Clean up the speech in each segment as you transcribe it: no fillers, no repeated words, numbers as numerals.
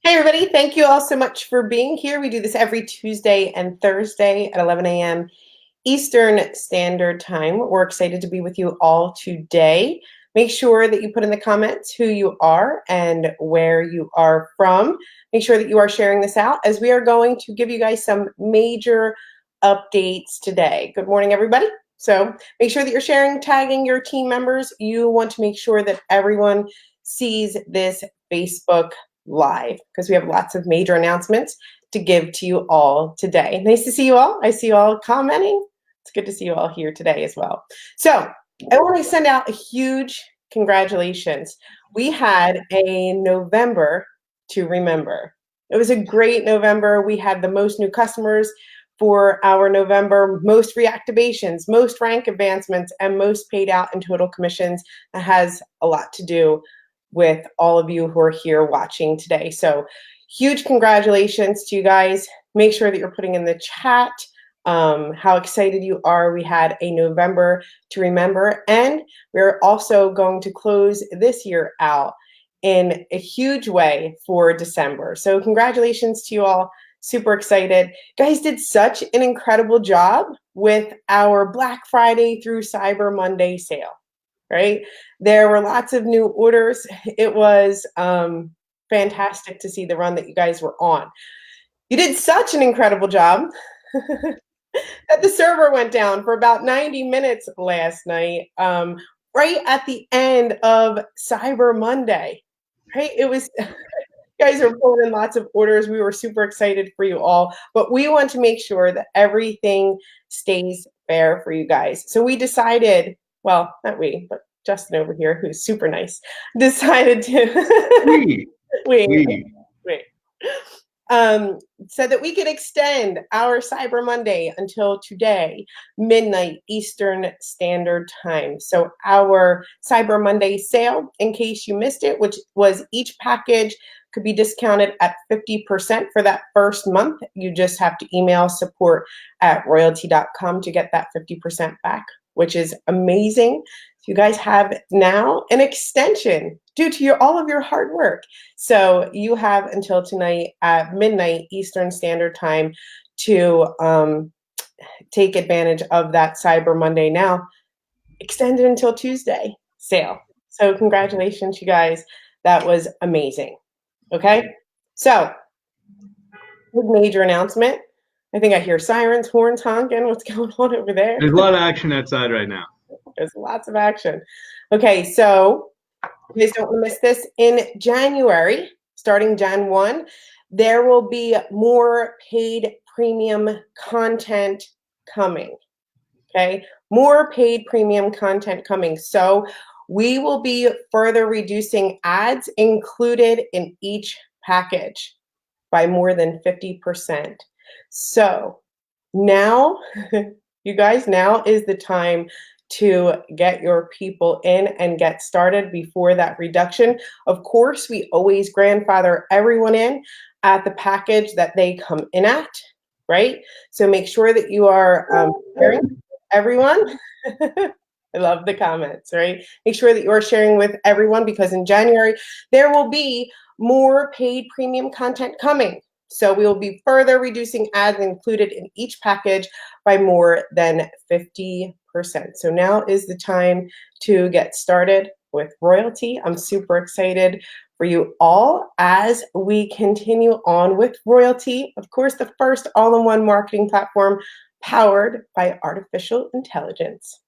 Hey, everybody. Thank you all so much for being here. We do this every Tuesday and Thursday at 11 a.m. Eastern Standard Time. We're excited to be with you all today. Make sure that you put in the comments who you are and where you are from. Make sure that you are sharing this out as we are going to give you guys some major updates today. Good morning, everybody. So make sure that you're sharing, tagging your team members. You want to make sure that everyone sees this Facebook Live because we have lots of major announcements to give to you all today. Nice to see you all. I see you all commenting. It's good to see you all here today as well. So I want to send out a huge congratulations. We had a November to remember. It was a great November. We had the most new customers for our November, most reactivations, most rank advancements, and most paid out in total commissions. That has a lot to do with all of you who are here watching today. So huge congratulations to you guys. Make sure that you're putting in the chat how excited you are. We had a November to remember, and we're also going to close this year out in a huge way for December. So congratulations to you all. Super excited. You guys did such an incredible job with our Black Friday through Cyber Monday sale, right? There were lots of new orders. It was fantastic to see the run that you guys were on. You did such an incredible job that the server went down for about 90 minutes last night, right at the end of Cyber Monday, right? It was, you guys are pulling in lots of orders. We were super excited for you all, but we want to make sure that everything stays fair for you guys. So we decided, well, not we, but Justin over here, who's super nice, decided to, we said that we could extend our Cyber Monday until today, midnight Eastern Standard Time. So our Cyber Monday sale, in case you missed it, which was each package could be discounted at 50% for that first month. You just have to email support@royaltie.com to get that 50% back, which is amazing. So you guys have now an extension due to all of your hard work. So you have until tonight at midnight Eastern Standard Time to take advantage of that Cyber Monday now, extended until Tuesday sale. So congratulations, you guys. That was amazing. Okay, so big major announcement. I think I hear sirens, horns honking. What's going on over there? There's a lot of action outside right now. There's lots of action. Okay, so you guys don't want to miss this. In January, starting Jan 1, there will be more paid premium content coming. Okay, more paid premium content coming. So we will be further reducing ads included in each package by more than 50%. So now, you guys, now is the time to get your people in and get started before that reduction. Of course, we always grandfather everyone in at the package that they come in at, right? So make sure that you are sharing everyone. I love the comments, right? Make sure that you are sharing with everyone because in January, there will be more paid premium content coming. So we will be further reducing ads included in each package by more than 50%. So now is the time to get started with Royaltie. I'm super excited for you all as we continue on with Royaltie. Of course, the first all-in-one marketing platform powered by artificial intelligence.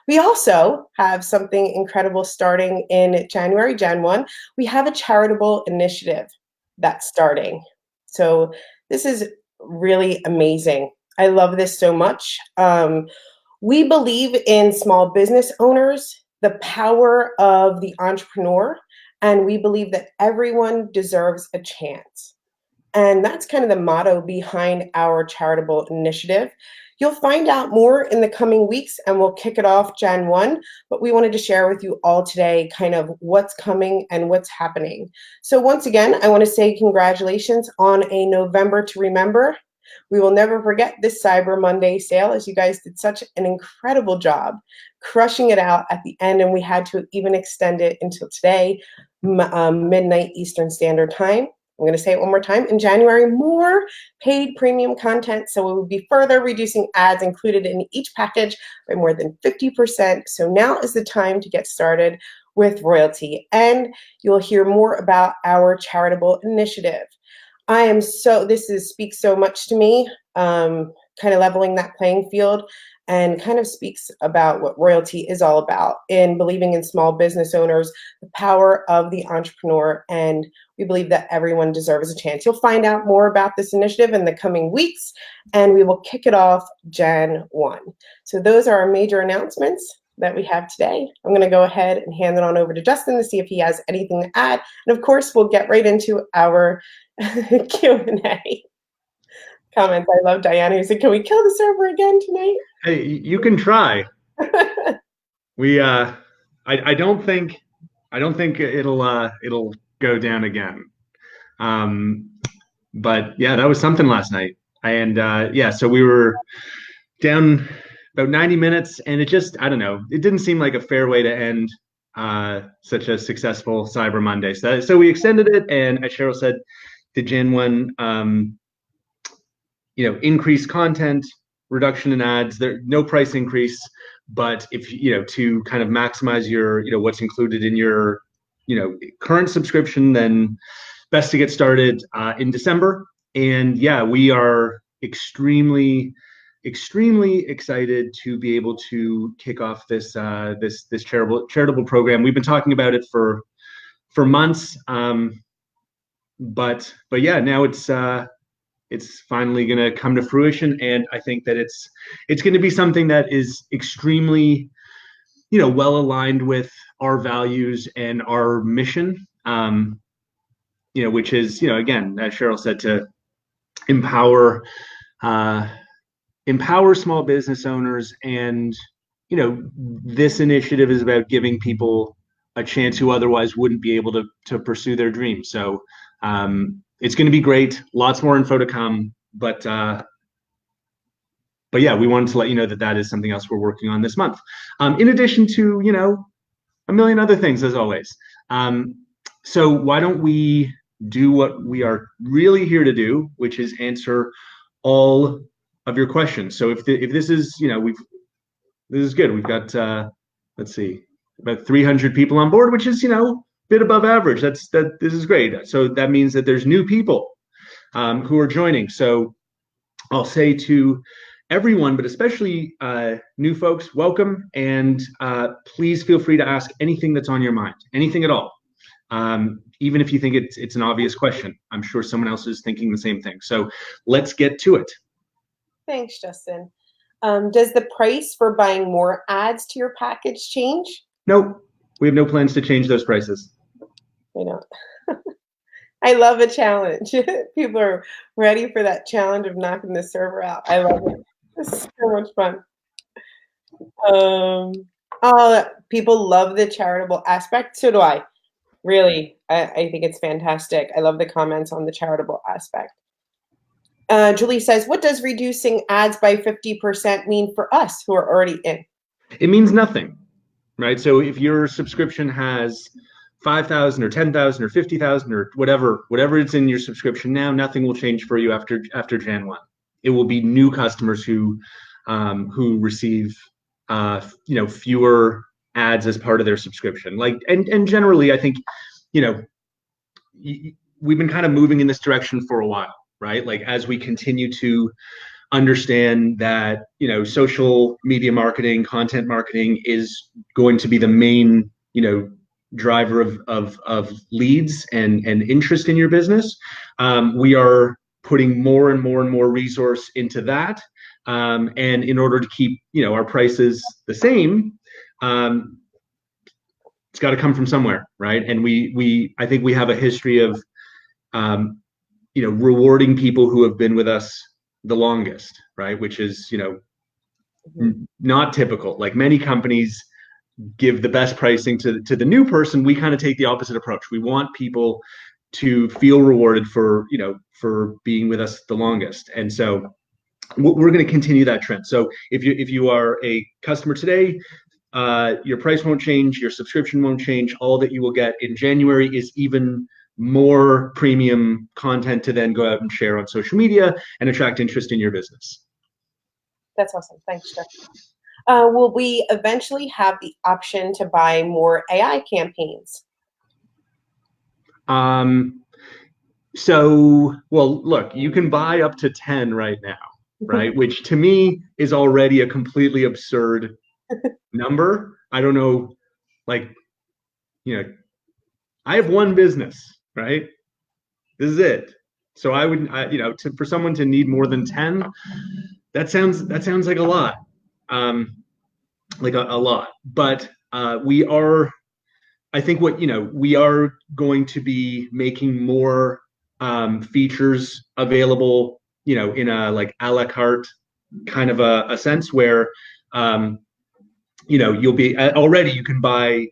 We also have something incredible starting in January, Jan 1. We have a charitable initiative that's starting. So this is really amazing. I love this so much. We believe in small business owners, the power of the entrepreneur, and we believe that everyone deserves a chance. And that's kind of the motto behind our charitable initiative. You'll find out more in the coming weeks and we'll kick it off Jan 1, but we wanted to share with you all today kind of what's coming and what's happening. So once again, I want to say congratulations on a November to remember. We will never forget this Cyber Monday sale as you guys did such an incredible job crushing it out at the end, and we had to even extend it until today, midnight Eastern Standard Time. I'm going to say it one more time. In January, more paid premium content. So we will be further reducing ads included in each package by more than 50%. So now is the time to get started with Royalty. And you'll hear more about our charitable initiative. Speaks so much to me, kind of leveling that playing field, and kind of speaks about what Royalty is all about in believing in small business owners, the power of the entrepreneur, and we believe that everyone deserves a chance. You'll find out more about this initiative in the coming weeks, and we will kick it off Jan 1. So those are our major announcements that we have today. I'm going to go ahead and hand it on over to Justin to see if he has anything to add. And of course, we'll get right into our Q&A comments. I love Diana who said, "Can we kill the server again tonight?" Hey, you can try. I don't think it'll go down again. But yeah, that was something last night. And yeah, so we were down about 90 minutes, and it just, I don't know, it didn't seem like a fair way to end such a successful Cyber Monday. So we extended it, and as Cheryl said, the Jan 1, increased content, reduction in ads, there no price increase, but if to kind of maximize your what's included in your current subscription, then best to get started in December. And yeah, we are extremely excited to be able to kick off this charitable program. We've been talking about it for months, but yeah, now it's finally going to come to fruition, and I think that it's going to be something that is extremely well aligned with our values and our mission, which is again, as Cheryl said, to empower small business owners. And this initiative is about giving people a chance who otherwise wouldn't be able to pursue their dreams. So it's going to be great. Lots more info to come, but yeah, we wanted to let you know that is something else we're working on this month. In addition to a million other things, as always. So why don't we do what we are really here to do, which is answer all of your questions. So if this is this is good. We've got let's see, about 300 people on board, which is bit above average. This is great. So that means that there's new people who are joining. So I'll say to everyone, but especially new folks, welcome, and please feel free to ask anything that's on your mind, anything at all. Even if you think it's an obvious question, I'm sure someone else is thinking the same thing. So let's get to it. Thanks, Justin. Does the price for buying more ads to your package change? Nope. We have no plans to change those prices. I know. I love a challenge. People are ready for that challenge of knocking the server out. I love it. It's so much fun. People love the charitable aspect. So do I. Really, I think it's fantastic. I love the comments on the charitable aspect. Julie says, "What does reducing ads by 50% mean for us who are already in?" It means nothing, right? So if your subscription has 5,000 or 10,000 or 50,000 or whatever it's in your subscription now, nothing will change for you after Jan 1. It will be new customers who receive fewer ads as part of their subscription. And generally, I think we've been kind of moving in this direction for a while, right? Like as we continue to understand that social media marketing, content marketing is going to be the main driver of leads and interest in your business. We are putting more and more resource into that, and in order to keep our prices the same, it's got to come from somewhere, right? And I think we have a history of rewarding people who have been with us the longest, right? Which is not typical. Like many companies give the best pricing to the new person. We kind of take the opposite approach. We want people to feel rewarded for being with us the longest. And so we're going to continue that trend. So if you are a customer today, your price won't change, your subscription won't change. All that you will get in January is even more premium content to then go out and share on social media and attract interest in your business. That's awesome. Thanks, Jeff. Will we eventually have the option to buy more AI campaigns? So, well, look, you can buy up to 10 right now, right? Which to me is already a completely absurd number. I don't know, like, I have one business, right? This is it. So I would, for someone to need more than 10, that sounds like a lot, like a lot. But I think we are going to be making more features available, in a like a la carte kind of a sense where, you'll be already you can buy,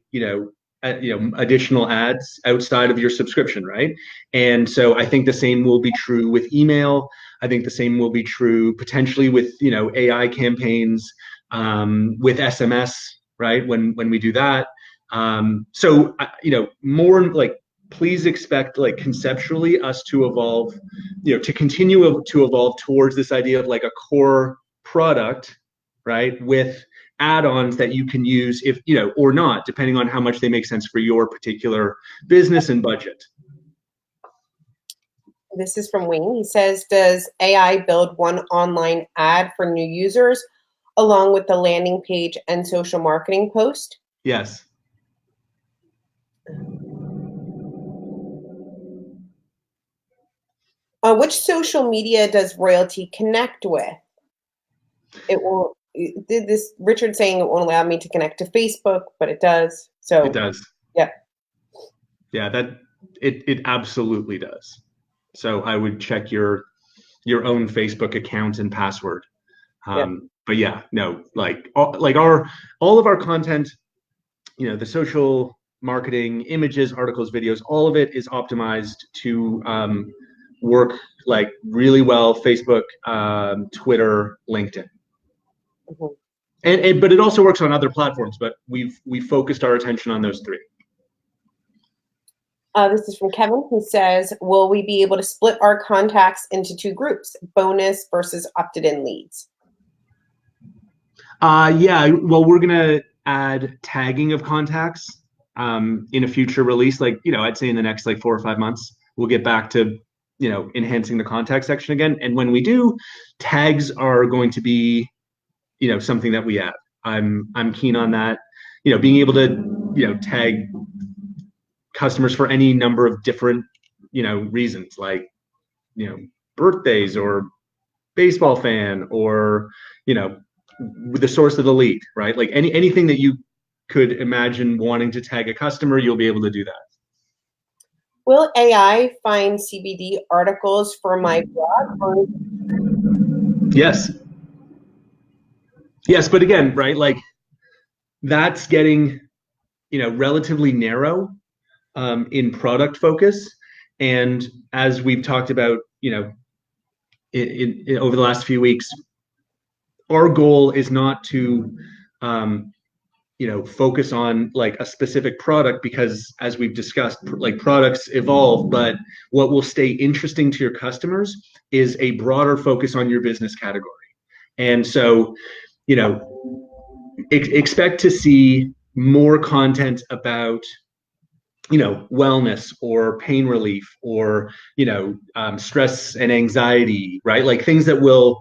additional ads outside of your subscription, right? And so I think the same will be true with email. I think the same will be true potentially with, AI campaigns, with SMS, right? When we do that. So, more like, please expect, like, conceptually us to evolve, to continue to evolve towards this idea of like a core product, right? With add-ons that you can use if, or not, depending on how much they make sense for your particular business and budget. This is from Wayne. He says, does AI build one online ad for new users along with the landing page and social marketing post? Yes. Which social media does Royaltie connect with? It will. Did this Richard saying it won't allow me to connect to Facebook, but it does. So It does. Yeah. Yeah, that it absolutely does. So I would check your own Facebook account and password. But yeah, no, like all of our content, the social marketing, images, articles, videos, all of it is optimized to work like really well. Facebook, Twitter, LinkedIn. Mm-hmm. And but it also works on other platforms, but we focused our attention on those three. This is from Kevin, who says, will we be able to split our contacts into two groups, bonus versus opted-in leads? Yeah, well, we're gonna add tagging of contacts in a future release. Like, I'd say in the next like 4 or 5 months, we'll get back to, enhancing the contact section again. And when we do, tags are going to be, something that we add. I'm keen on that. Being able to, tag customers for any number of different, reasons, like, birthdays or baseball fan or, the source of the lead, right? Like anything that you could imagine wanting to tag a customer, you'll be able to do that. Will AI find CBD articles for my blog? Yes. Yes, but again, right, like that's getting, relatively narrow in product focus. And as we've talked about, over the last few weeks, our goal is not to, focus on like a specific product, because as we've discussed, like products evolve, but what will stay interesting to your customers is a broader focus on your business category. And so, expect to see more content about, wellness or pain relief or, stress and anxiety, right? Like things that will,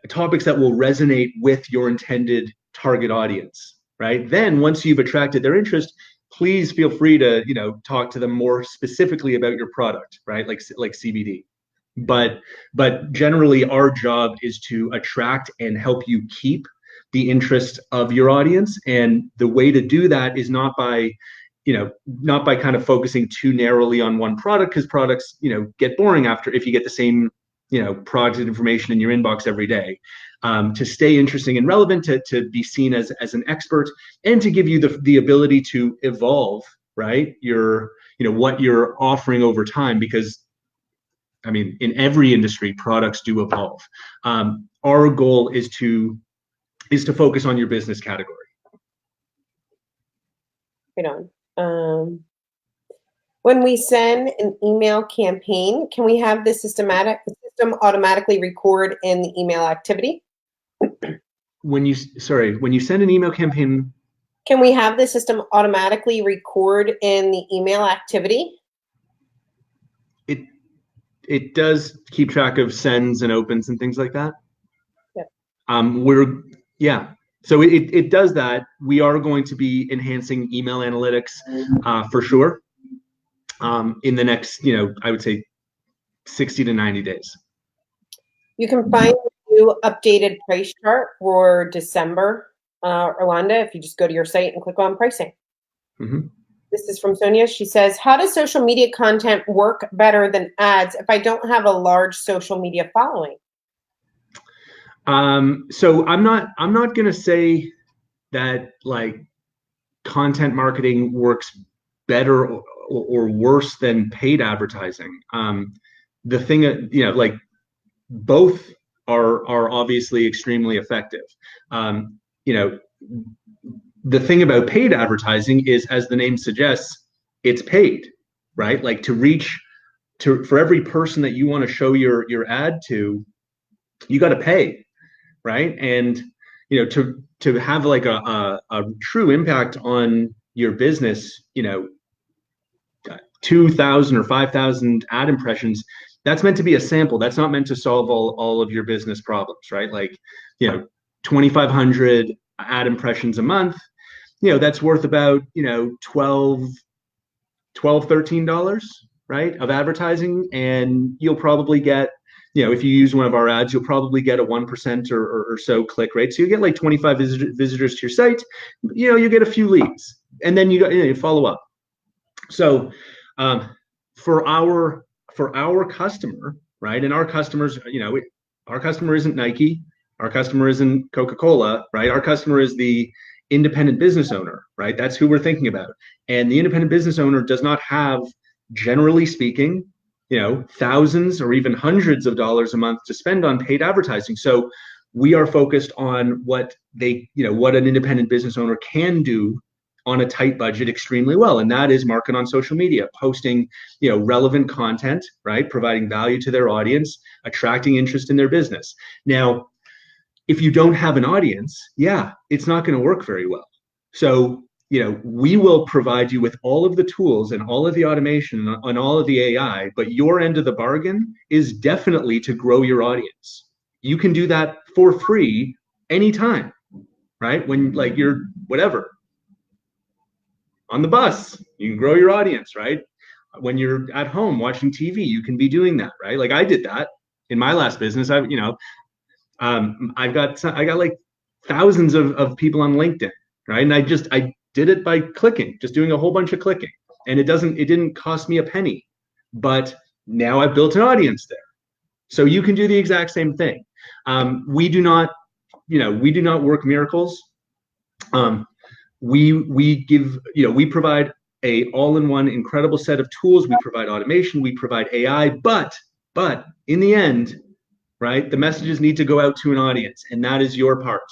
topics that will resonate with your intended target audience, right? Then once you've attracted their interest, please feel free to, talk to them more specifically about your product, right? Like CBD. But generally our job is to attract and help you keep the interest of your audience. And the way to do that is not by kind of focusing too narrowly on one product, because products, get boring if you get the same, product information in your inbox every day. To stay interesting and relevant, to be seen as an expert, and to give you the ability to evolve, right? What you're offering over time, because I mean, in every industry, products do evolve. Our goal is to focus on your business category. Right on. When we send an email campaign, can we have the system automatically record in the email activity? When you send an email campaign, can we have the system automatically record in the email activity? It does keep track of sends and opens and things like that. Yeah. So it does that. We are going to be enhancing email analytics for sure in the next, I would say 60 to 90 days. You can find the new updated price chart for December, Orlando, if you just go to your site and click on pricing. Mm-hmm. This is from Sonia. She says, how does social media content work better than ads if I don't have a large social media following? So I'm not going to say that like content marketing works better or worse than paid advertising. The thing, like both are obviously extremely effective. The thing about paid advertising is, as the name suggests, it's paid, right? Like for every person that you want to show your ad to, you got to pay, right? And to have like a true impact on your business, 2,000 or 5,000 ad impressions, that's meant to be a sample. That's not meant to solve all of your business problems, right? Like 2,500 ad impressions a month, that's worth about $12, $13, right, of advertising. And you'll probably get, if you use one of our ads, you'll probably get a 1% or so click rate. So you get like 25 visitors to your site. You get a few leads, and then you follow up. So for our customer, right, and our customers, our customer isn't Nike, our customer isn't Coca-Cola, right? Our customer is the independent business owner, right? That's who we're thinking about. And the independent business owner does not have, generally speaking, thousands or even hundreds of dollars a month to spend on paid advertising. So we are focused on what an independent business owner can do on a tight budget extremely well. And that is market on social media, posting, relevant content, right? Providing value to their audience, attracting interest in their business. Now, if you don't have an audience, it's not going to work very well. So, we will provide you with all of the tools and all of the automation and all of the AI, but your end of the bargain is definitely to grow your audience. You can do that for free anytime, right? When like you're whatever, on the bus, you can grow your audience, right? When you're at home watching TV, you can be doing that, right? Like I did that in my last business. I got like thousands of people on LinkedIn, right? And I did it by clicking, just doing a whole bunch of clicking. And it didn't cost me a penny, but now I've built an audience there. So you can do the exact same thing. We do not work miracles. We provide a all-in-one incredible set of tools. We provide automation, we provide AI, but in the end, right, the messages need to go out to an audience, and that is your part,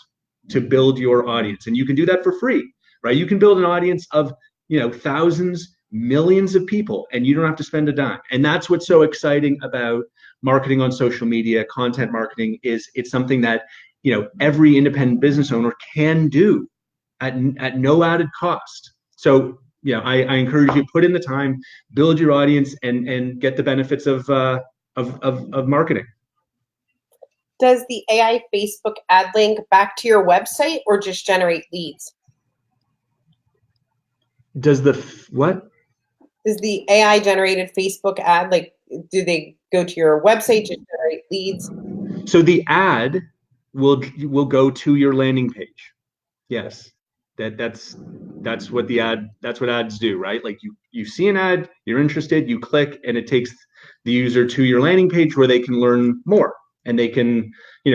to build your audience. And you can do that for free, right? You can build an audience of, thousands, millions of people, and you don't have to spend a dime. And that's what's so exciting about marketing on social media, content marketing, is it's something that, every independent business owner can do at no added cost. So, I encourage you, put in the time, build your audience, and get the benefits of marketing. Does the AI Facebook ad link back to your website or just generate leads? Does what? Does the AI generated Facebook ad, do they go to your website to generate leads? So the ad will go to your landing page. Yes. That's what ads do, right? Like you see an ad, you're interested, you click, and it takes the user to your landing page where they can learn more, and they can,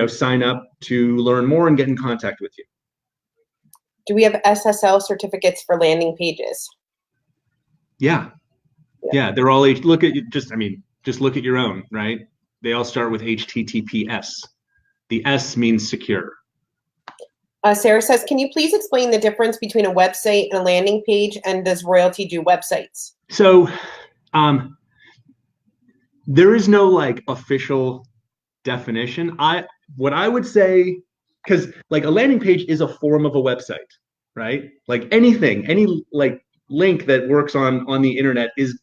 sign up to learn more and get in contact with you. Do we have SSL certificates for landing pages? Yeah. They're all just look at your own, right? They all start with HTTPS. The S means secure. Sarah says, can you please explain the difference between a website and a landing page, and does Royalty do websites? So There is no like official definition. What I would say, because like a landing page is a form of a website, right? Like anything, any like link that works on the internet is,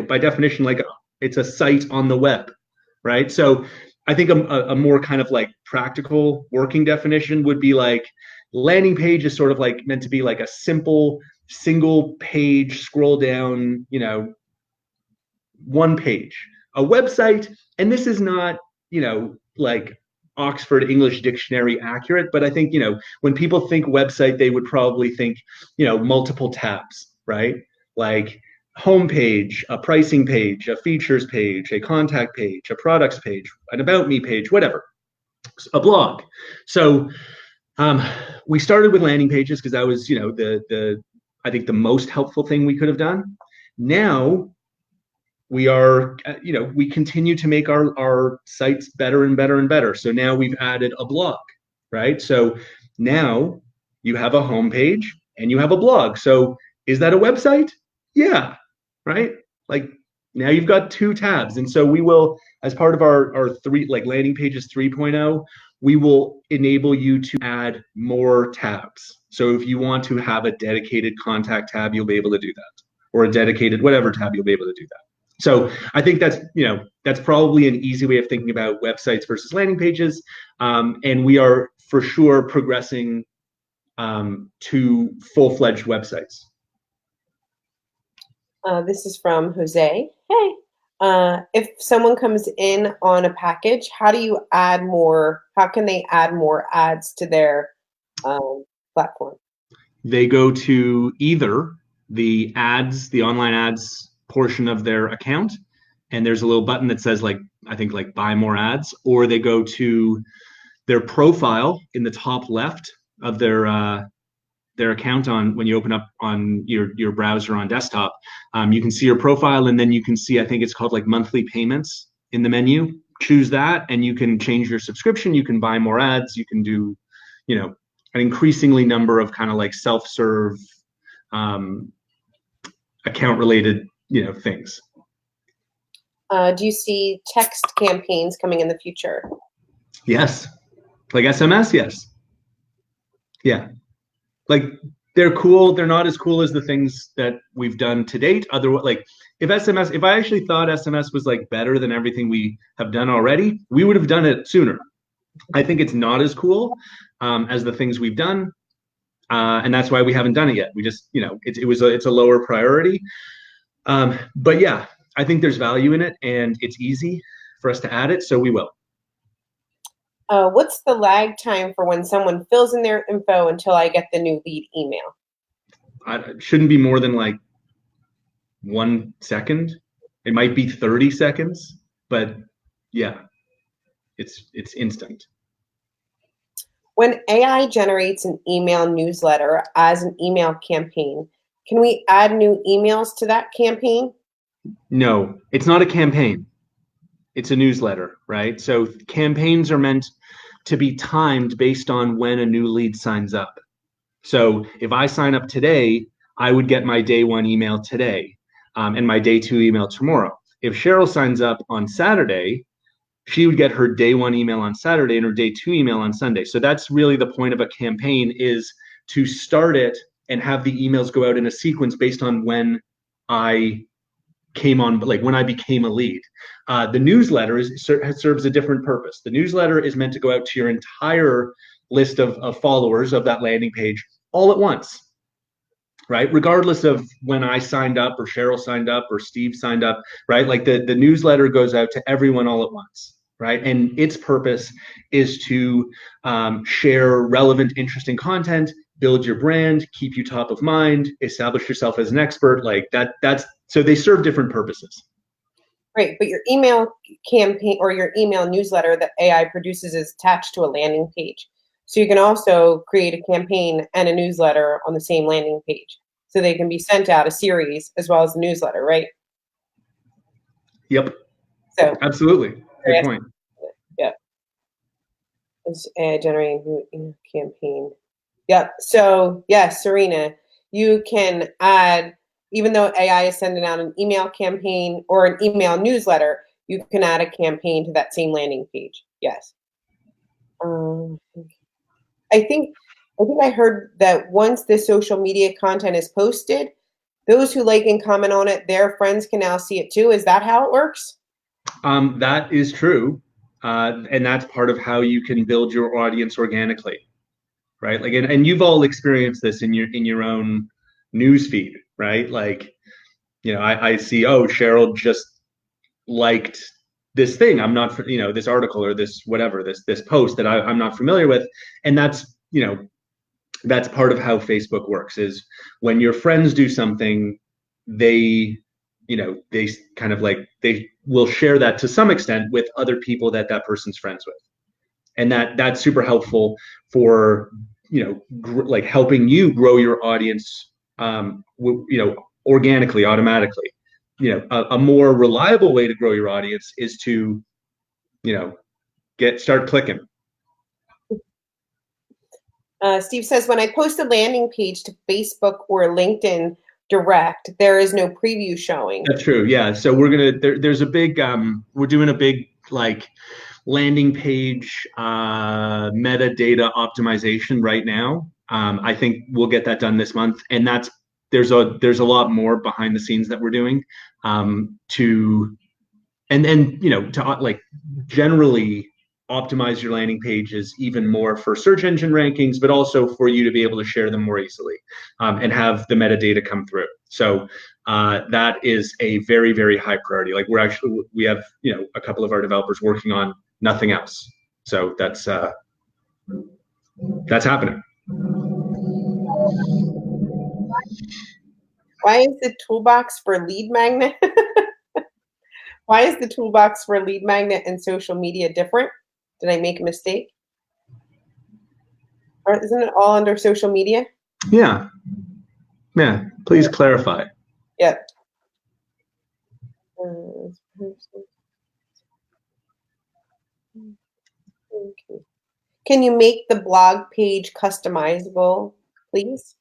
by definition, like it's a site on the web, right? So I think a more kind of like practical working definition would be like landing page is sort of like meant to be like a simple single page scroll down, one page. A website, and this is not, like Oxford English Dictionary accurate, but I think, when people think website, they would probably think, multiple tabs, right? Like homepage, a pricing page, a features page, a contact page, a products page, an about me page, whatever, a blog. So we started with landing pages because that was, the I think the most helpful thing we could have done. Now we are, we continue to make our sites better and better and better. So now we've added a blog, right? So now you have a homepage and you have a blog. So is that a website? Yeah, right? Like now you've got two tabs. And so we will, as part of our three, like landing pages 3.0, we will enable you to add more tabs. So if you want to have a dedicated contact tab, you'll be able to do that, or a dedicated whatever tab, you'll be able to do that. So I think that's probably an easy way of thinking about websites versus landing pages. And we are for sure progressing to full-fledged websites. This is from Jose. Hey, if someone comes in on a package, how can they add more ads to their platform? They go to either the online ads portion of their account, and there's a little button that says I think buy more ads, or they go to their profile in the top left of their account when you open up on your browser on desktop. You can see your profile, and then you can see, I think it's called monthly payments in the menu. Choose that, and you can change your subscription. You can buy more ads. You can do, an increasingly number of kind of self-serve account related things. Do you see text campaigns coming in the future? Yes. Like SMS, yes. Yeah. They're cool. They're not as cool as the things that we've done to date. If I actually thought SMS was better than everything we have done already, we would have done it sooner. I think it's not as cool as the things we've done. And that's why we haven't done it yet. We just, it's a lower priority. But yeah, I think there's value in it, and it's easy for us to add it, so we will. What's the lag time for when someone fills in their info until I get the new lead email? It shouldn't be more than 1 second. It might be 30 seconds, but yeah, it's instant. When AI generates an email newsletter as an email campaign, can we add new emails to that campaign? No, it's not a campaign. It's a newsletter, right? So campaigns are meant to be timed based on when a new lead signs up. So if I sign up today, I would get my day 1 email today, and my day 2 email tomorrow. If Cheryl signs up on Saturday, she would get her day 1 email on Saturday and her day 2 email on Sunday. So that's really the point of a campaign, is to start it and have the emails go out in a sequence based on when I came on, when I became a lead. The newsletter serves a different purpose. The newsletter is meant to go out to your entire list of followers of that landing page all at once, right? Regardless of when I signed up or Cheryl signed up or Steve signed up, right? The newsletter goes out to everyone all at once, right? And its purpose is to share relevant, interesting content, build your brand, keep you top of mind, establish yourself as an expert. So they serve different purposes. Right, but your email campaign or your email newsletter that AI produces is attached to a landing page. So you can also create a campaign and a newsletter on the same landing page. So they can be sent out a series as well as a newsletter, right? Yep. So absolutely. Good point. Yeah. It's generating new campaign. Yep. So yes, Serena, you can add even though AI is sending out an email campaign or an email newsletter, you can add a campaign to that same landing page. Yes. Um, I think I heard that once the social media content is posted, those who like and comment on it, their friends can now see it too. Is that how it works? That is true. And that's part of how you can build your audience organically, right? Like, and you've all experienced this in your own news feed, right? Like, I see, oh, Cheryl just liked this thing. I'm not, this article or this whatever, this post that I'm not familiar with. And that's part of how Facebook works, is when your friends do something, they they kind of like, they will share that to some extent with other people that person's friends with, and that's super helpful for like helping you grow your audience, organically, automatically. A more reliable way to grow your audience is to start clicking. Steve says, when I post a landing page to Facebook or LinkedIn direct, there is no preview showing. That's true. Yeah. So we're there's a big we're doing a big like landing page metadata optimization right now. I think we'll get that done this month, and there's a lot more behind the scenes that we're doing to like generally optimize your landing pages even more for search engine rankings, but also for you to be able to share them more easily and have the metadata come through. So that is a very, very high priority. Like we have a couple of our developers working on nothing else. So that's happening. Why is the toolbox for lead magnet? Why is the toolbox for lead magnet and social media different? Did I make a mistake? Or isn't it all under social media? Yeah. Yeah. Please clarify. Yep. Can you make the blog page customizable, please?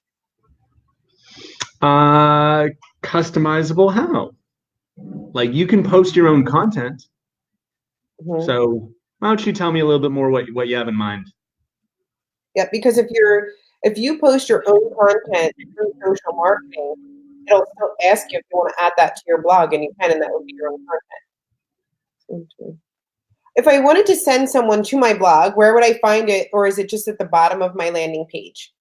Customizable how? Like, you can post your own content. Mm-hmm. So why don't you tell me a little bit more what you have in mind? Yeah, because if you post your own content through social marketing, it'll still ask you if you want to add that to your blog, and you can, and that would be your own content. If I wanted to send someone to my blog, where would I find it, or is it just at the bottom of my landing page?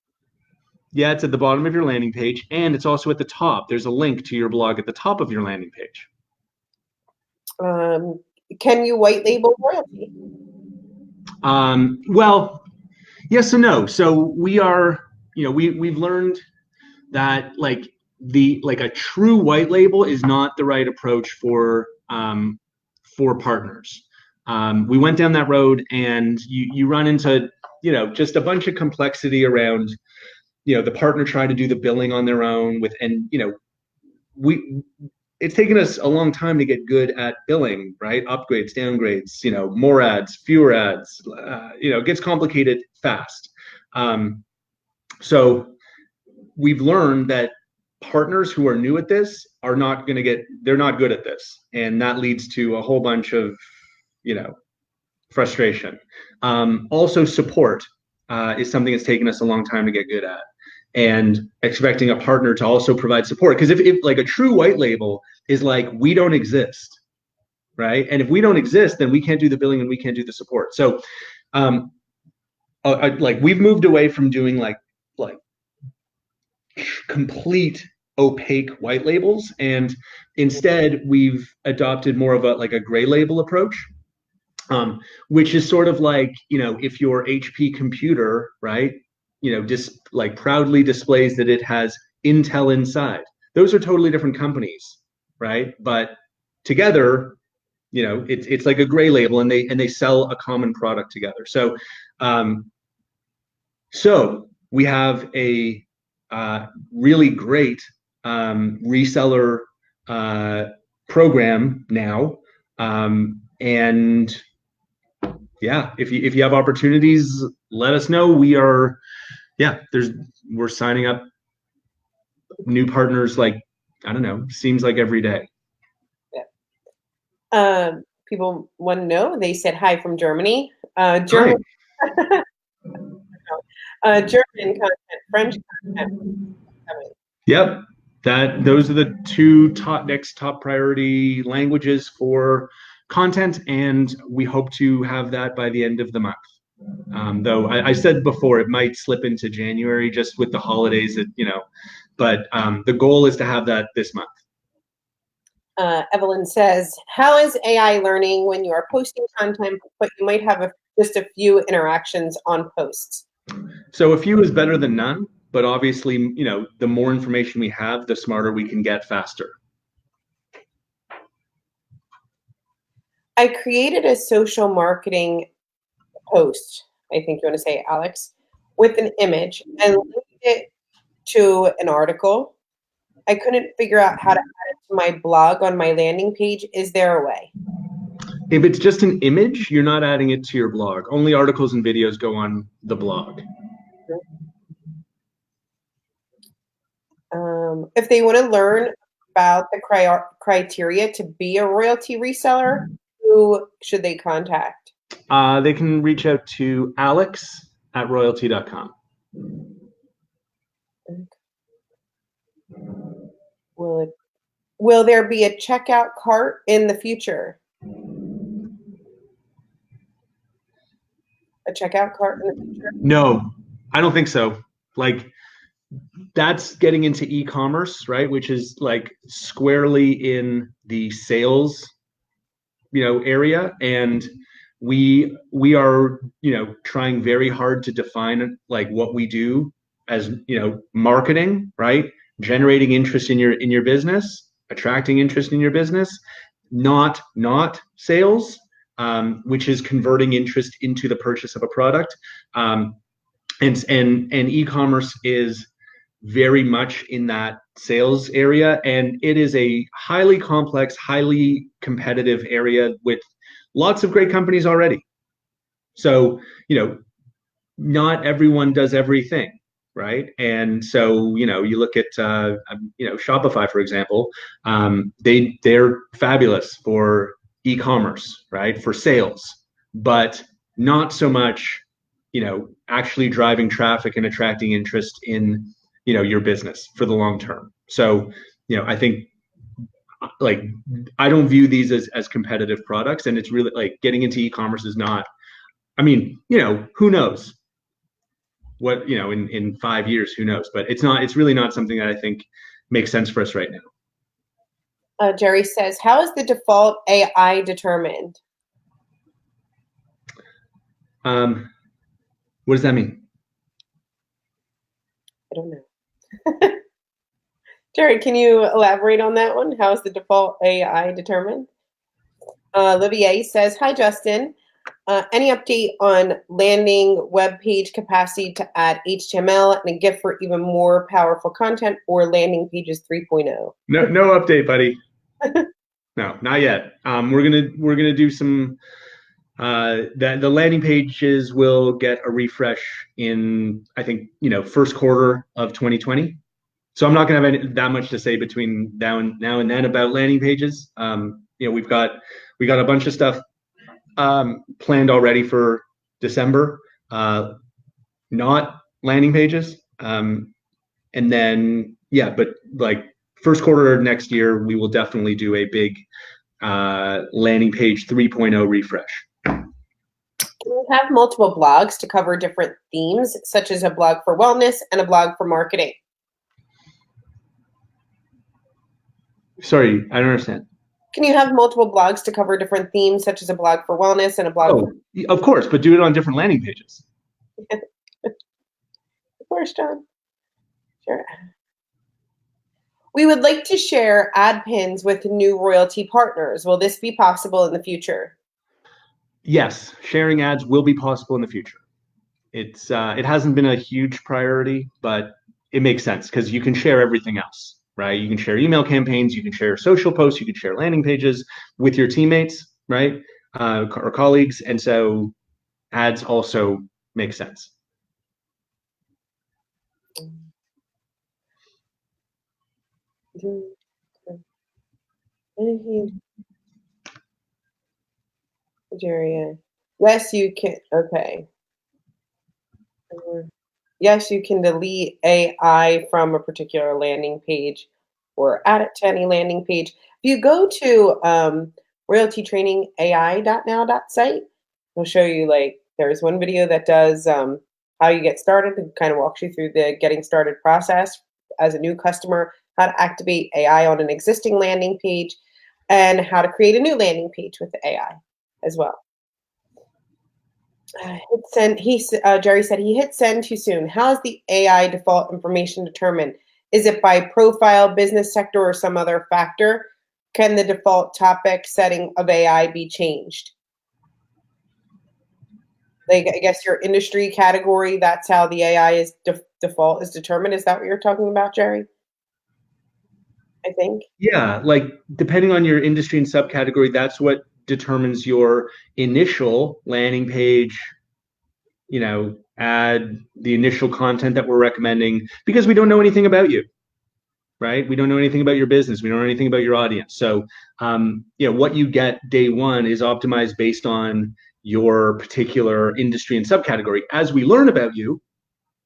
Yeah, it's at the bottom of your landing page, and it's also at the top. There's a link to your blog at the top of your landing page. Can you white label royalty? Well, yes and no. So we are, we've learned that like a true white label is not the right approach for partners. We went down that road, and you run into just a bunch of complexity around the partner trying to do the billing on their own it's taken us a long time to get good at billing, right? Upgrades, downgrades, more ads, fewer ads, it gets complicated fast. So we've learned that partners who are new at this are not they're not good at this. And that leads to a whole bunch of, frustration. Also, support is something that's taken us a long time to get good at. And expecting a partner to also provide support. Because if like a true white label is like, we don't exist, right? And if we don't exist, then we can't do the billing and we can't do the support. So like we've moved away from doing like complete opaque white labels, and instead we've adopted more of a gray label approach, which is sort of like, if your HP computer, right, just like proudly displays that it has Intel inside. Those are totally different companies, right? But together, it's like a gray label, and they sell a common product together. So we have a really great reseller program now, and yeah, if you have opportunities, let us know. We're signing up new partners like I don't know, seems like every day. People want to know. They said hi from Germany. Hi. German, German content, French content. Coming. Yep. Those are the two next top priority languages for content, and we hope to have that by the end of the month. Though I said before, it might slip into January just with the holidays that, but the goal is to have that this month. Evelyn says, how is AI learning when you are posting content, but you might have just a few interactions on posts? So a few is better than none, but obviously, the more information we have, the smarter we can get faster. I created a social marketing post, I think you want to say, Alex, with an image and linked it to an article. I couldn't figure out how to add it to my blog on my landing page. Is there a way? If it's just an image, you're not adding it to your blog. Only articles and videos go on the blog. If they want to learn about the criteria to be a royalty reseller, who should they contact? They can reach out to alex@royaltie.com. Will there be a checkout cart in the future? A checkout cart in the future? No, I don't think so. Like, that's getting into e-commerce, right? Which is like squarely in the sales, area. And we are, trying very hard to define like what we do as, marketing, right? Generating interest in your business, attracting interest in your business, not sales, which is converting interest into the purchase of a product. And e-commerce is very much in that sales area, and it is a highly complex, highly competitive area with lots of great companies already. So, not everyone does everything, right? And so, you look at Shopify, for example. They're fabulous for e-commerce, right? For sales, but not so much, actually driving traffic and attracting interest in, your business for the long term. So, I think, like, I don't view these as competitive products, and it's really like getting into e-commerce is not. I mean, who knows what, in 5 years, who knows? But it's really not something that I think makes sense for us right now. Jerry says, how is the default AI determined? What does that mean? I don't know. Jerry, can you elaborate on that one? How is the default AI determined? Olivier says, hi, Justin. Any update on landing web page capacity to add HTML and a GIF for even more powerful content, or landing pages 3.0? No update, buddy. No, not yet. We're gonna do some. The landing pages will get a refresh in, I think, first quarter of 2020. So I'm not going to have that much to say between now and then about landing pages. We got a bunch of stuff planned already for December, not landing pages. And then, but like first quarter of next year, we will definitely do a big landing page 3.0 refresh. Can you have multiple blogs to cover different themes, such as a blog for wellness and a blog for marketing? Sorry, I don't understand. Can you have multiple blogs to cover different themes, such as a blog for wellness and a blog of course, but do it on different landing pages. Of course, John. Sure. We would like to share ad pins with new royalty partners. Will this be possible in the future? Yes, sharing ads will be possible in the future. It hasn't been a huge priority, but it makes sense because you can share everything else, right? You can share email campaigns, you can share social posts, you can share landing pages with your teammates, right? Or colleagues. And so ads also make sense. Nigeria. Yes, you can. Okay. Yes, you can delete AI from a particular landing page or add it to any landing page. If you go to royaltytrainingai.now.site, it'll show you like there's one video that does how you get started and kind of walks you through the getting started process as a new customer, how to activate AI on an existing landing page, and how to create a new landing page with the AI as well. Hit send. Jerry said he hit send too soon. How is the AI default information determined? Is it by profile, business sector, or some other factor? Can the default topic setting of AI be changed? Like, I guess your industry category, that's how the AI is default is determined. Is that what you're talking about, Jerry? I think. Yeah, like depending on your industry and subcategory, that's what determines your initial landing page, add the initial content that we're recommending because we don't know anything about you, right? We don't know anything about your business. We don't know anything about your audience. So, what you get day one is optimized based on your particular industry and subcategory. As we learn about you,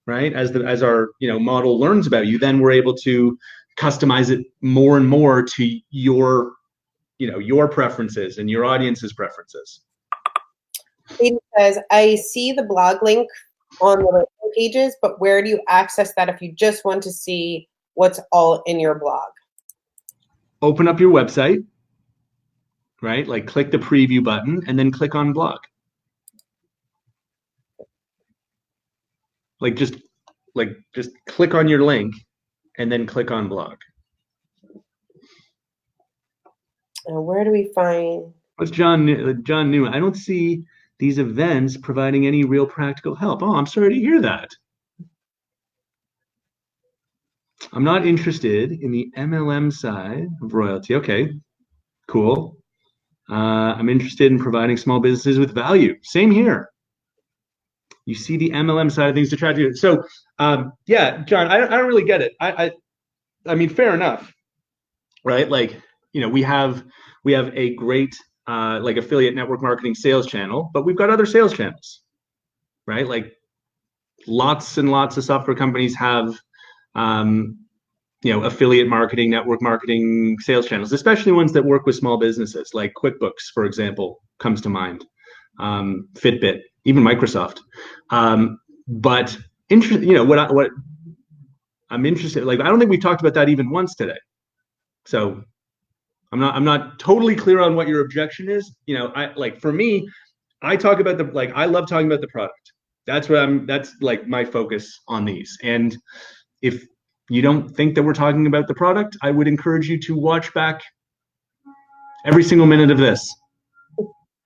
right? As our model learns about you, then we're able to customize it more and more to your preferences and your audience's preferences. Hayden says, I see the blog link on the pages, but where do you access that if you just want to see what's all in your blog? Open up your website, right? Like click the preview button and then click on blog. Just click on your link and then click on blog. Where do we find? What's John Newman? I don't see these events providing any real practical help. Oh, I'm sorry to hear that. I'm not interested in the MLM side of royalty. Okay, cool. I'm interested in providing small businesses with value. Same here. You see the MLM side of things to try to do. So, yeah, John, I don't really get it. I mean, fair enough, right? Like, we have a great affiliate network marketing sales channel, but we've got other sales channels, right? Like, lots and lots of software companies have, affiliate marketing, network marketing, sales channels, especially ones that work with small businesses, like QuickBooks, for example, comes to mind. Fitbit, even Microsoft. But what I'm interested, like, I don't think we talked about that even once today. So I'm not totally clear on what your objection is. For me, I talk about I love talking about the product. That's like my focus on these. And if you don't think that we're talking about the product, I would encourage you to watch back every single minute of this.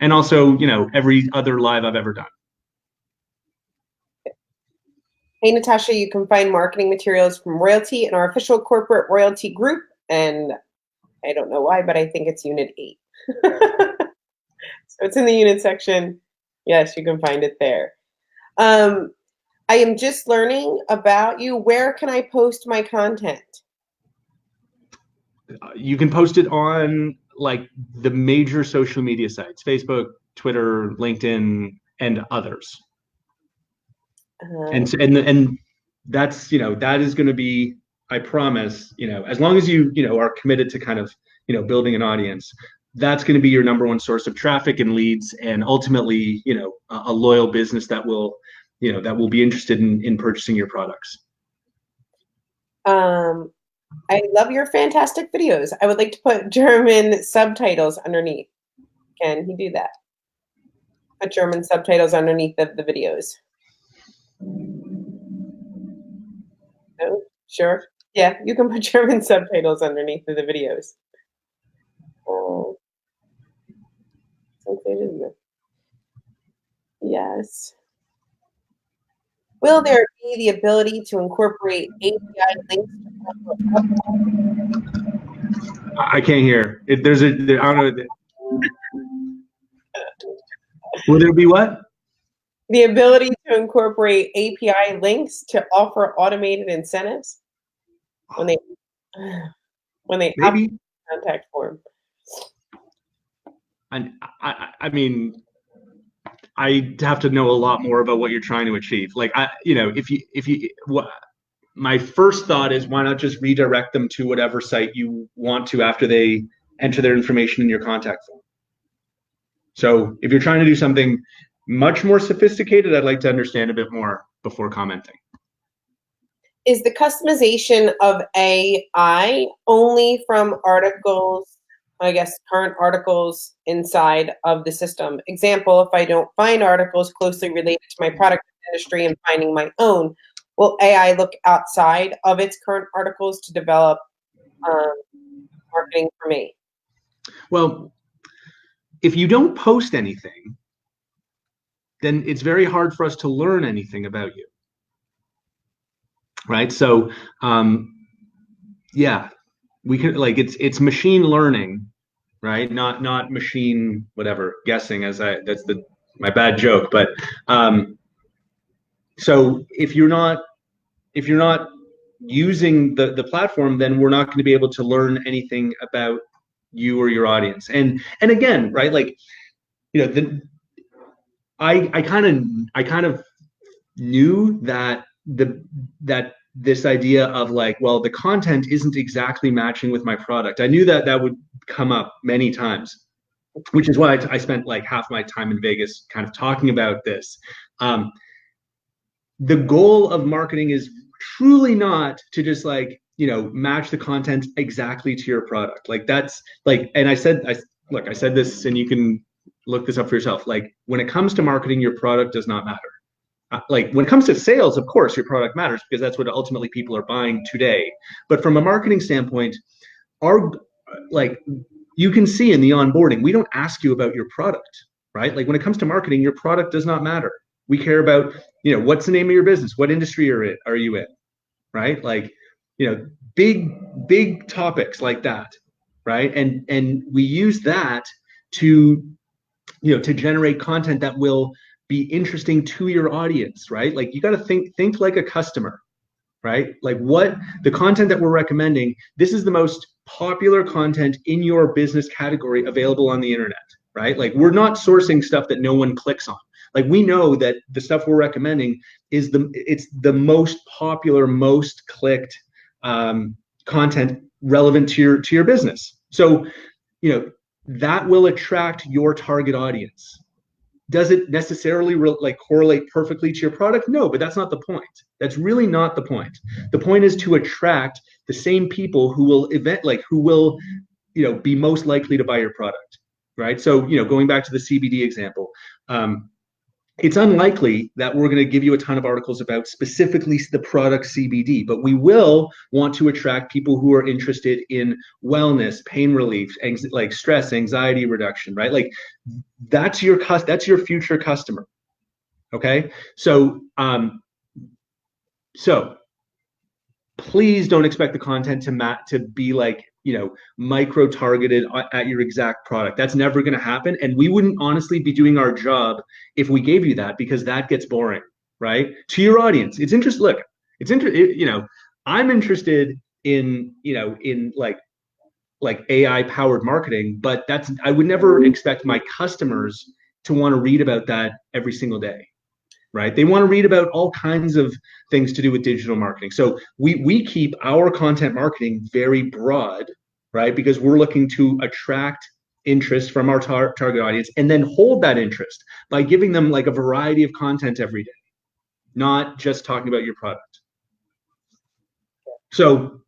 And also, every other live I've ever done. Hey, Natasha, you can find marketing materials from Royalty in our official corporate Royalty group. And I don't know why, but I think it's Unit 8. So it's in the unit section. Yes, you can find it there. I am just learning about you. Where can I post my content? You can post it on like the major social media sites, Facebook, Twitter, LinkedIn, and others. And that's, that is going to be, I promise, as long as you are committed to kind of, building an audience, that's going to be your number one source of traffic and leads, and ultimately, a loyal business that will be interested in purchasing your products. I love your fantastic videos. I would like to put German subtitles underneath. Can he do that? Put German subtitles underneath the videos. No? Sure. Yeah, you can put German subtitles underneath the videos. Oh. Yes. Will there be the ability to incorporate API links? I can't hear. I don't know. Will there be what? The ability to incorporate API links to offer automated incentives when they Maybe. contact form. And I mean, I have to know a lot more about what you're trying to achieve. Like, my first thought is, why not just redirect them to whatever site you want to after they enter their information in your contact form. So if you're trying to do something much more sophisticated, I'd like to understand a bit more before commenting. Is the customization of AI only from articles, I guess, current articles inside of the system? Example, if I don't find articles closely related to my product industry and finding my own, will AI look outside of its current articles to develop marketing for me? Well, if you don't post anything, then it's very hard for us to learn anything about you. Right? So, yeah, we can, like, it's machine learning, right? Not machine whatever guessing, that's my bad joke. But so if you're not using the platform, then we're not going to be able to learn anything about you or your audience. And again, right, like, I kind of knew that this idea of, like, well, the content isn't exactly matching with my product. I knew that would come up many times, which is why I spent like half my time in Vegas kind of talking about this. The goal of marketing is truly not to just, like, match the content exactly to your product. Like, that's like, and I said this, and you can look this up for yourself. Like, when it comes to marketing, your product does not matter. Like, when it comes to sales, of course, your product matters, because that's what ultimately people are buying today. But from a marketing standpoint, you can see in the onboarding, we don't ask you about your product, right? Like, when it comes to marketing, your product does not matter. We care about, what's the name of your business? What industry are you in? Right? Like, big topics like that, right? And we use that to generate content that will be interesting to your audience, right? Like, you got to think like a customer, right? Like, what the content that we're recommending, this is the most popular content in your business category available on the internet, right? Like, we're not sourcing stuff that no one clicks on. Like, we know that the stuff we're recommending is the most popular, most clicked content relevant to your business. So, that will attract your target audience. Does it necessarily correlate perfectly to your product? No, but that's not the point. That's really not the point. The point is to attract the same people who will be most likely to buy your product, right? So, going back to the CBD example, it's unlikely that we're going to give you a ton of articles about specifically the product CBD, but we will want to attract people who are interested in wellness, pain relief, like stress, anxiety reduction, right? Like, that's your future customer. Okay. So, please don't expect the content to be like, micro targeted at your exact product. That's never going to happen. And we wouldn't honestly be doing our job if we gave you that, because that gets boring, right? To your audience, it's interesting. Look, I'm interested in AI powered marketing, but I would never expect my customers to want to read about that every single day. Right? They want to read about all kinds of things to do with digital marketing. So we keep our content marketing very broad, right? Because we're looking to attract interest from our target audience, and then hold that interest by giving them, like, a variety of content every day, not just talking about your product. So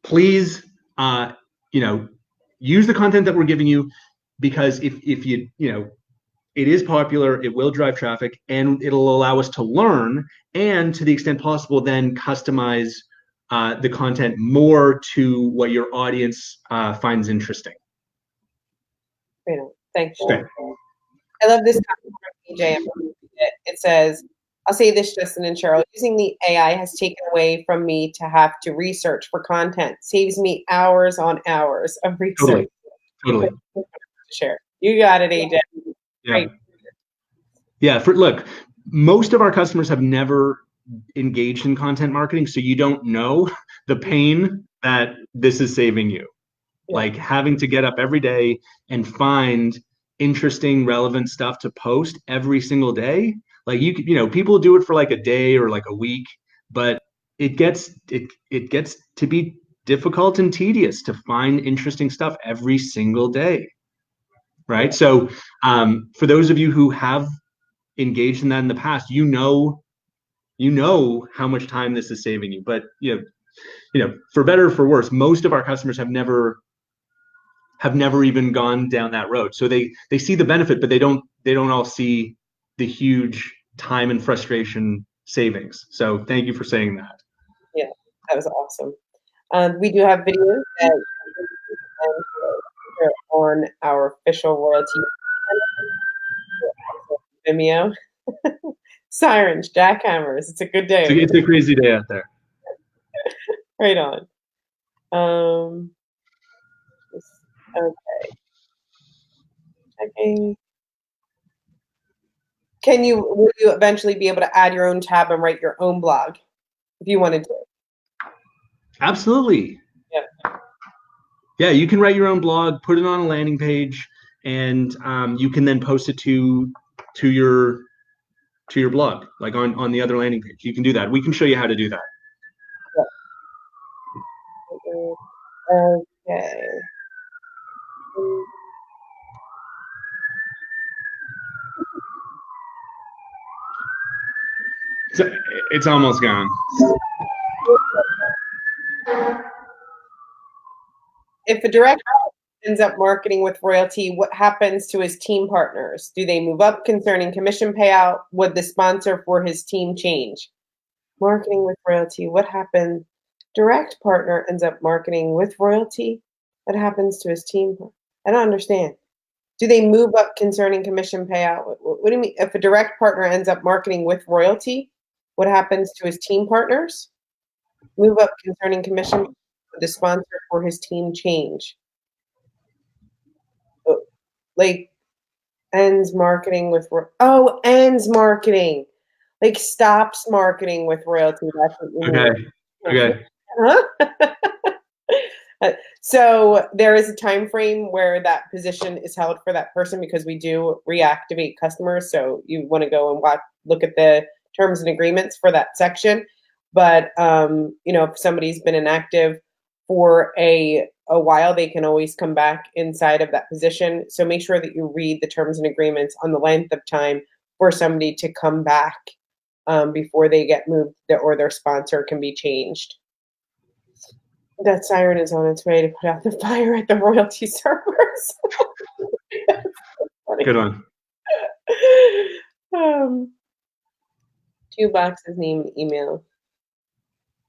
please, use the content that we're giving you, because if it is popular, it will drive traffic, and it'll allow us to learn, and to the extent possible, then customize the content more to what your audience finds interesting. Thanks. Okay. I love this comment from PJ. It says, I'll say this, Justin and Cheryl, using the AI has taken away from me to have to research for content. Saves me hours on hours of research. Totally. Share. You got it, AJ. Yeah. Right. Yeah. Look, most of our customers have never engaged in content marketing, so you don't know the pain that this is saving you, Like having to get up every day and find interesting, relevant stuff to post every single day. Like people do it for like a day or like a week, but it gets to be difficult and tedious to find interesting stuff every single day, right? So for those of you who have engaged in that in the past, how much time this is saving you. But for better or for worse, most of our customers have never even gone down that road. So they see the benefit, but they don't all see the huge time and frustration savings. So thank you for saying that. Yeah, that was awesome. We do have videos that on our official royalty Vimeo. Sirens, jackhammers. It's a good day. It's a crazy day out there. Right on. Okay. Checking. Will you eventually be able to add your own tab and write your own blog if you wanted to? Absolutely. Yeah. Yeah, you can write your own blog, put it on a landing page, and you can then post it to your blog, like on the other landing page. You can do that. We can show you how to do that. Okay. It's almost gone. If a director ends up marketing with royalty, what happens to his team partners? Do they move up concerning commission payout? Would the sponsor for his team change? Marketing with royalty, what happens? Direct partner ends up marketing with royalty. What happens to his team? I don't understand. Do they move up concerning commission payout? What do you mean? If a direct partner ends up marketing with royalty, what happens to his team partners? Move up concerning commission. Would the sponsor for his team change? Like ends marketing with ends marketing, like stops marketing with royalty. That's what you mean. Okay. Huh? So there is a time frame where that position is held for that person because we do reactivate customers. So you want to go and look at the terms and agreements for that section. But if somebody's been inactive for a while, they can always come back inside of that position. So make sure that you read the terms and agreements on the length of time for somebody to come back before they get moved or their sponsor can be changed. That siren is on its way to put out the fire at the royalty servers. Good one. 2 boxes, name and email.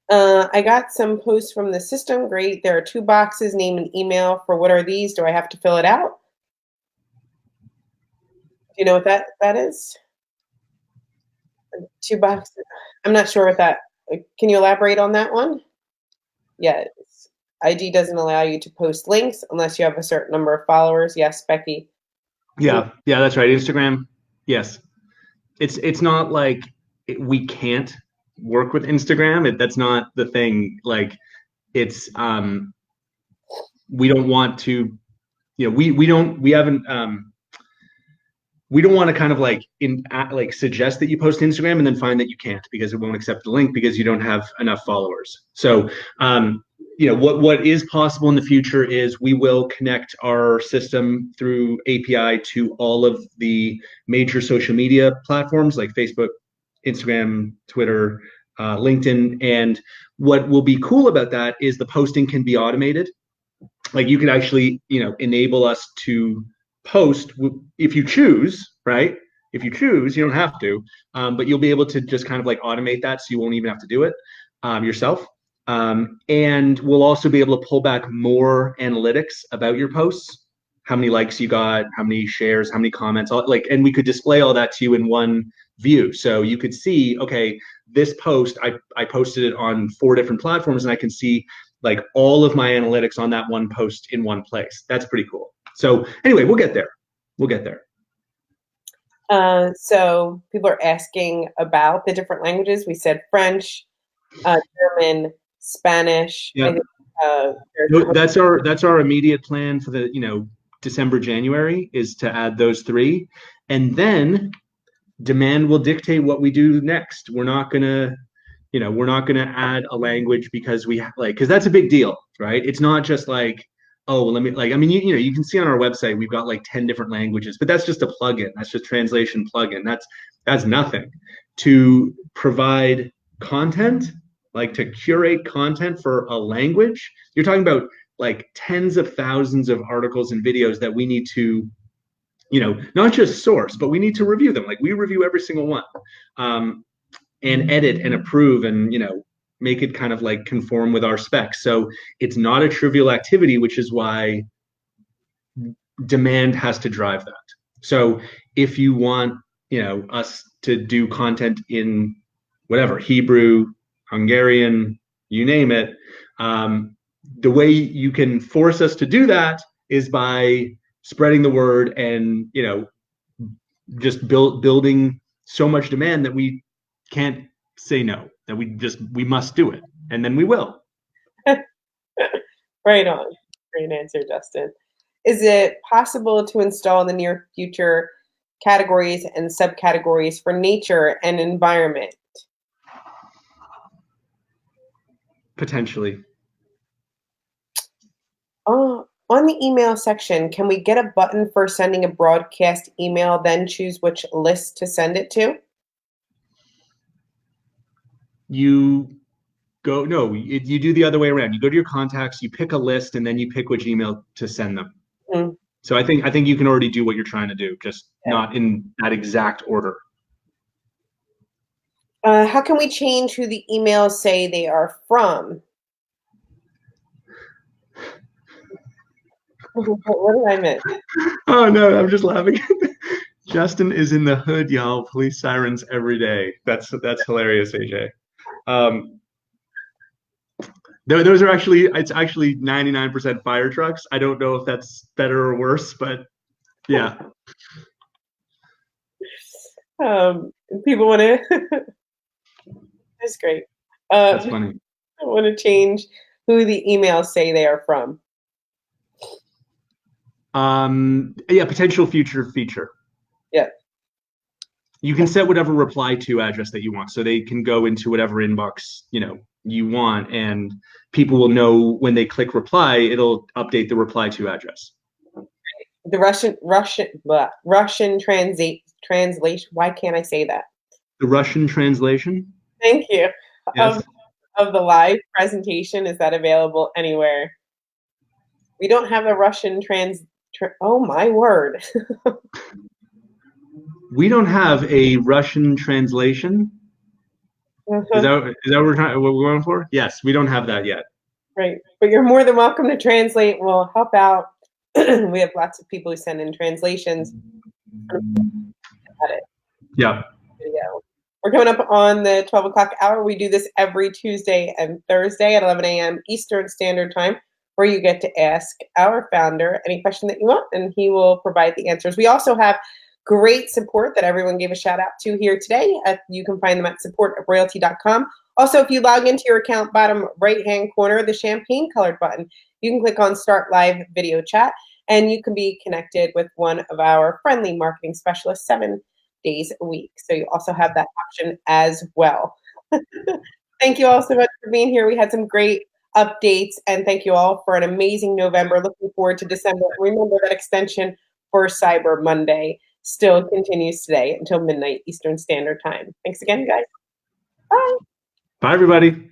I got some posts from the system. Great. There are 2 boxes, name and email. For what are these? Do I have to fill it out? Do you know what that is? 2 boxes. I'm not sure what that. Can you elaborate on that one? Yes. ID doesn't allow you to post links unless you have a certain number of followers. Yes, Becky. Yeah, that's right. Instagram. Yes. It's not like we can't work with Instagram. That's not the thing. Like it's we don't want to, we don't want to kind of like suggest that you post Instagram and then find that you can't because it won't accept the link because you don't have enough followers. So what is possible in the future is we will connect our system through API to all of the major social media platforms like Facebook, Instagram, Twitter, LinkedIn. And what will be cool about that is the posting can be automated. Like you can actually, enable us to post if you choose, right? If you choose, you don't have to, but you'll be able to just kind of like automate that so you won't even have to do it yourself. And we'll also be able to pull back more analytics about your posts, how many likes you got, how many shares, how many comments, and we could display all that to you in one view. So you could see, okay, this post, I posted it on 4 different platforms and I can see like all of my analytics on that one post in one place. That's pretty cool. So anyway, we'll get there. So people are asking about the different languages. We said French, German, Spanish. Yeah. I think That's our immediate plan for the December, January, is to add those three, and then demand will dictate what we do next. We're not gonna add a language because because that's a big deal, right? It's not just like, oh, well, let me you can see on our website we've got like 10 different languages, but that's just a plugin. That's just translation plugin. That's nothing. To provide content, like to curate content for a language, you're talking about like tens of thousands of articles and videos that we need to not just source, but we need to review them. Like we review every single one, and edit and approve and make it kind of like conform with our specs. So it's not a trivial activity, which is why demand has to drive that. So if you want us to do content in whatever, Hebrew, Hungarian, you name it, the way you can force us to do that is by spreading the word and just building so much demand that we can't say no, that we must do it, and then we will. Right on. Great answer, Justin. Is it possible to install in the near future categories and subcategories for nature and environment? Potentially. On the email section, can we get a button for sending a broadcast email, then choose which list to send it to? You do the other way around. You go to your contacts, you pick a list, and then you pick which email to send them. Mm. So I think you can already do what you're trying to do, just not in that exact order. How can we change who the emails say they are from? What did I miss? Oh no, I'm just laughing. Justin is in the hood, y'all. Police sirens every day. That's hilarious, AJ. Those are it's actually 99% fire trucks. I don't know if that's better or worse, but yeah. People want to. That's great. That's funny. I want to change who the emails say they are from. Potential future feature. Yeah. You can set whatever reply to address that you want, so they can go into whatever inbox you want, and people will know when they click reply, it'll update the reply to address. The Russian translation. Why can't I say that? The Russian translation. Thank you. Yes. Of the live presentation, is that available anywhere? We don't have a Russian oh my word. We don't have a Russian translation. Is that what we're going for? Yes, we don't have that yet. Right, but you're more than welcome to translate. We'll help out. We have lots of people who send in translations. Yeah. Video. We're coming up on the 12 o'clock hour. We do this every Tuesday and Thursday at 11 a.m. Eastern Standard Time, where you get to ask our founder any question that you want, and he will provide the answers. We also have great support that everyone gave a shout out to here today. You can find them at support@royaltie.com. Also, if you log into your account, bottom right-hand corner, the champagne colored button, you can click on Start Live Video Chat, and you can be connected with one of our friendly marketing specialists 7 days a week. So you also have that option as well. Thank you all so much for being here. We had some great updates, and thank you all for an amazing November. Looking forward to December. Remember that extension for Cyber Monday still continues today until midnight Eastern Standard Time. Thanks again, guys. Bye. Bye, everybody.